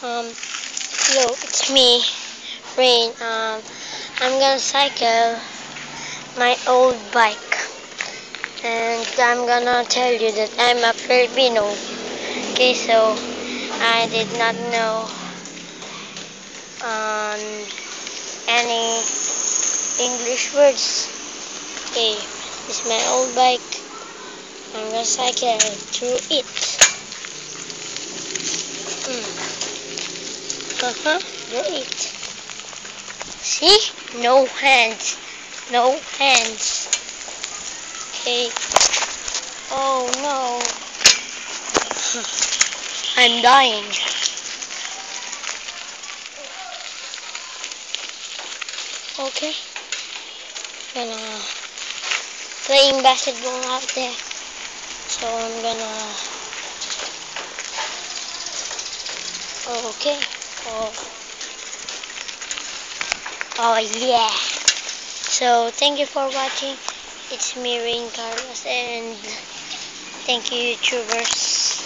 Hello, it's me, Rain. I'm gonna cycle my old bike, and I'm gonna tell you that I'm a Filipino. Okay, so I did not know any English words. Okay, this is my old bike. I'm gonna cycle through it. Great. See? No hands. No hands. Okay. Oh no. I'm dying. Okay. Gonna playing basketball out there. So I'm gonna. Okay. Oh. Oh yeah. So thank you for watching. It's me, Rain Carlos, and thank you, YouTubers.